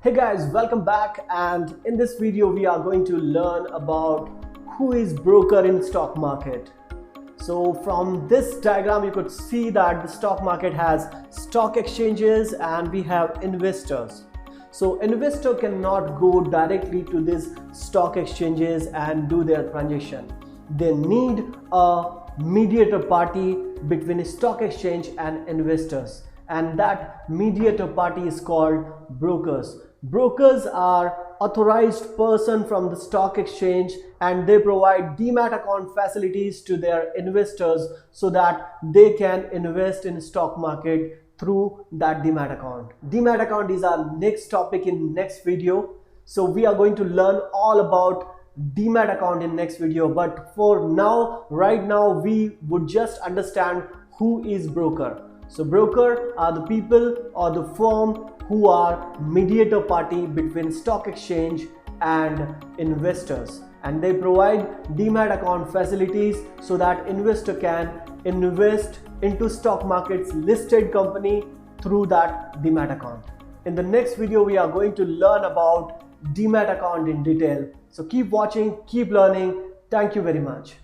Hey guys, welcome back, and in this video we are going to learn about who is broker in stock market. So from this diagram you could see that the stock market has stock exchanges and we have investors. So investor cannot go directly to these stock exchanges and do their transaction. They need a mediator party between a stock exchange and investors, and that mediator party is called brokers. Brokers are authorized person from the stock exchange, and they provide DMAT account facilities to their investors so that they can invest in stock market through that DMAT account. DMAT account is our next topic in next video. So we are going to learn all about DMAT account in next video, but for now, right now, we would just understand who is broker. So broker are the people or the firm who are mediator party between stock exchange and investors, and they provide DMAT account facilities so that investor can invest into stock market's listed company through that DMAT account. In the next video, we are going to learn about DMAT account in detail. So keep watching, keep learning. Thank you very much.